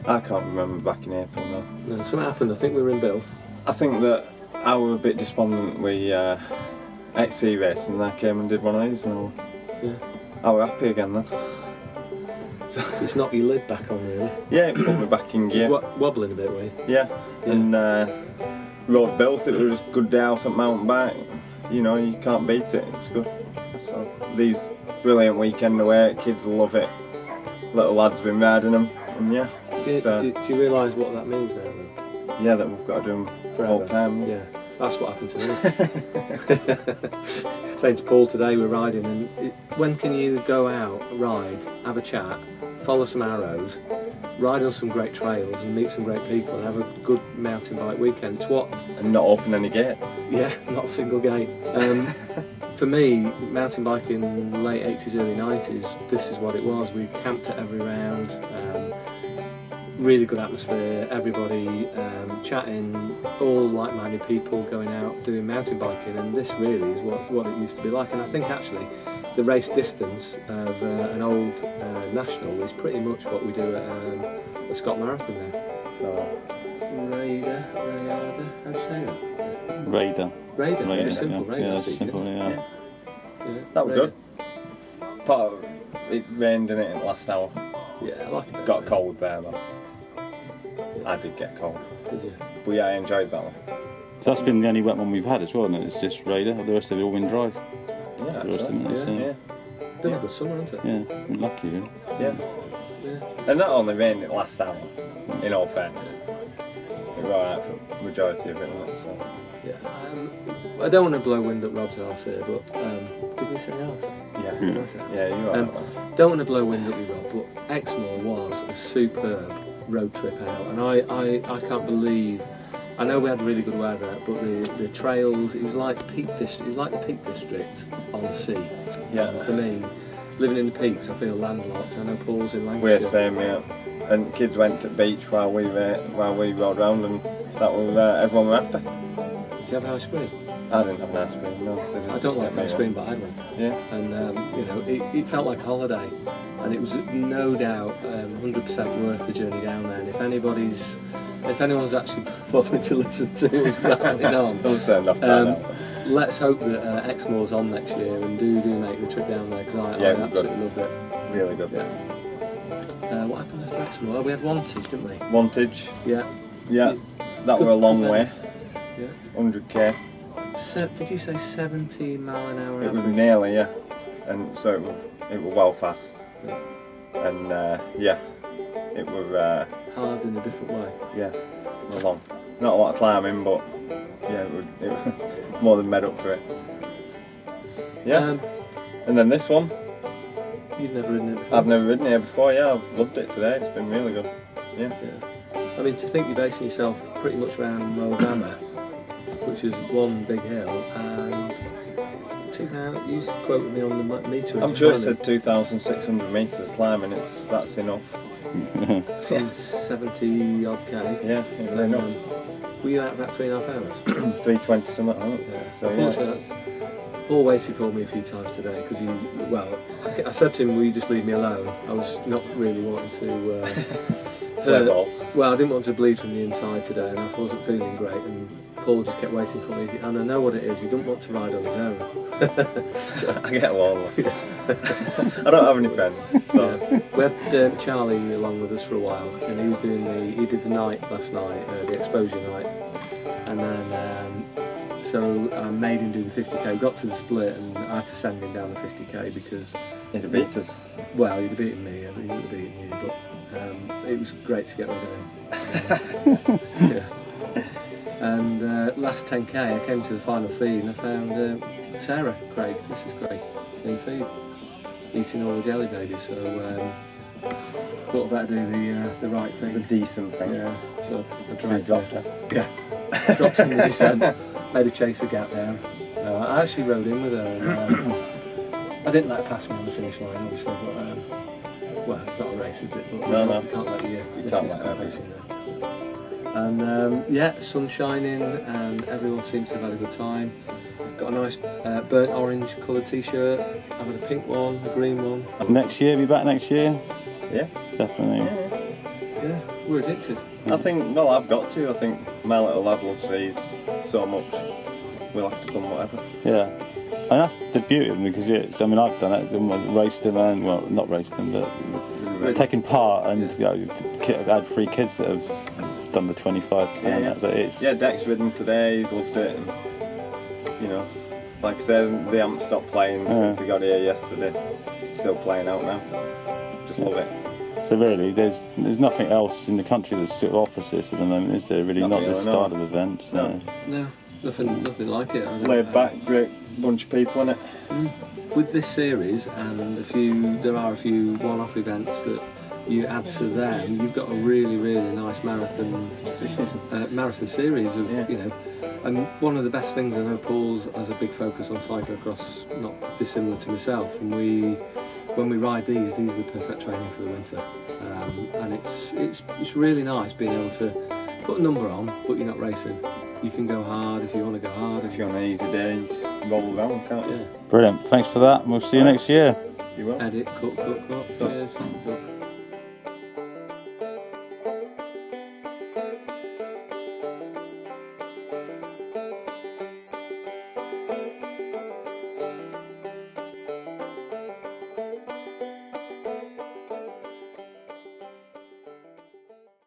I can't remember back in April now. No, something happened. I think we were in Bilth. I think that I was a bit despondent with XC race, and I came and did one of these, and I was happy again then. So it's knocked your lid back on, really. Yeah, it put me back in gear. Wobbling a bit, were you? Yeah. And rode Bilth. It was a good day out on mountain bike. You know, you can't beat it. It's good. So these brilliant weekend away, kids love it. Little lads been riding them, and yeah. Do you realise what that means now, then? Yeah, that we've got to do them Forever. all the time. Yeah, that's what happened to me. Saying to Paul today, we're riding, and when can you go out, ride, have a chat, follow some arrows, ride on some great trails, and meet some great people, and have a good mountain bike weekend? It's what? And not open any gates. Yeah, not a single gate. For me, mountain biking in the late 80s, early 90s, this is what it was. We camped at every round. Really good atmosphere, everybody chatting, all like-minded people going out doing mountain biking, and this really is what it used to be like. And I think actually the race distance of an old national is pretty much what we do at the Scott Marathon now. So Raider, how do you say that? Raider, just simple, Raider. Yeah, simple, yeah. That was good. Part of it rained, didn't it, in the last hour? Yeah, I like it. Got cold there though. I did get cold. Did you? But yeah, I enjoyed that one. So that's been the only wet one we've had as well, isn't it? It's just Raider, the rest of it all been dry. Yeah, The rest of it, yeah. Been a good summer, hasn't it? Yeah, we're lucky really. Yeah. And not only rained it last hour, in all fairness. It was alright for the majority of it, wasn't it? So. Yeah. I don't want to blow wind up Rob's arse here, but did you say arse? Yeah, you are. Don't want to blow wind up your Rob, but Exmoor was a superb road trip out, and I can't believe. I know we had really good weather, but the trails, it was like Peak District. It was like the Peak District on the sea. Yeah. For me, living in the peaks, I feel landlocked. I know Paul's in Lancashire. We're same, yeah. And kids went to the beach while we rode round, and that was everyone was happy. Did you have ice cream? I didn't have an ice cream, no. I don't like ice cream, but I had one. Yeah. And you know, it felt like a holiday, and it was no doubt 100% worth the journey down there. And if anyone's actually bothered to listen to us rattling on, Don't turn off now. Let's hope that Exmoor's on next year, and do make the trip down there, because I absolutely loved it. Really good. Yeah. What happened after Exmoor? Oh, we had Wantage, didn't we? Wantage. Yeah. Yeah. That was a long way. Yeah. 100k. Did you say 70 mile an hour? It was average? nearly, yeah. And so it was well fast. Yeah. And it was Hard in a different way. yeah, it was long. Not a lot of climbing, but yeah, it was more than made up for it. Yeah. And then this one. You've never ridden it before? I've never ridden here before. Yeah, I've loved it today. It's been really good. Yeah. I mean, to think you're basing yourself pretty much around Moldama, which is one big hill, and you quoted me on the meter. I'm sure it said 2,600 metres climbing. That's enough. In 70 odd k. Yeah, it was enough. Were you out about 3.5 hours? 3:20 something. Yeah. So Unfortunately, Paul waited for me a few times today because I said to him, "Will you just leave me alone?" I was not really wanting to. Play ball. Well, I didn't want to bleed from the inside today, and I wasn't feeling great. And Paul just kept waiting for me, and I know what it is. He doesn't want to ride on his own. I get along. I don't have any friends. So. Yeah. We had Charlie along with us for a while, and he did the night last night, the exposure night, and then so I made him do the 50k. Got to the split, and I had to send him down the 50k because He'd have beat us. Well, he'd have beaten me, and he wouldn't have beaten you, but it was great to get rid of him. Yeah. And last 10k, I came to the final feed and I found Sarah Craig, Mrs. Craig, in the feed, eating all the jelly babies. So thought I'd better do the right thing. The decent thing. Yeah. So I dropped her. Yeah. Dropped in the descent. Made a chaser gap down. I actually rode in with her. And, I didn't let her pass me on the finish line, obviously, but well, it's not a race, is it? But no. You can't let you. You This can't is let her. competition now. And yeah, sun shining, and everyone seems to have had a good time. Got a nice burnt orange coloured t-shirt. I've had a pink one, a green one. Next year, be back next year? Yeah. Definitely. Yeah. Yeah, we're addicted. I think, well, I've got to. I think my little lad loves these so much. We'll have to come whatever. Yeah. And that's the beauty of them, because I mean, I've done it, raced them, and well, not raced them, but taken part, and you know, I've had 3 kids that have done the 25k. Yeah. But it's Deck's ridden today. He's loved it, and you know, like I said, they haven't stopped playing since he got here yesterday. Still playing out now. Just love it. So really, there's nothing else in the country that sort of offers this at the moment, is there? Really, not this style of events. No. No, nothing like it. Laid back, great bunch of people in it. With this series and there are a few one-off events that you add to them. You've got a really nice marathon series of Yeah. you know. And one of the best things, I know Paul's has a big focus on cyclocross, not dissimilar to myself. And when we ride these are the perfect training for the winter. And it's really nice being able to put a number on, but you're not racing. You can go hard if you want to go hard. If you're on an easy day, roll down, can't you? Yeah. Brilliant. Thanks for that. We'll see you next year. You will. Edit, cut. Cheers. Look.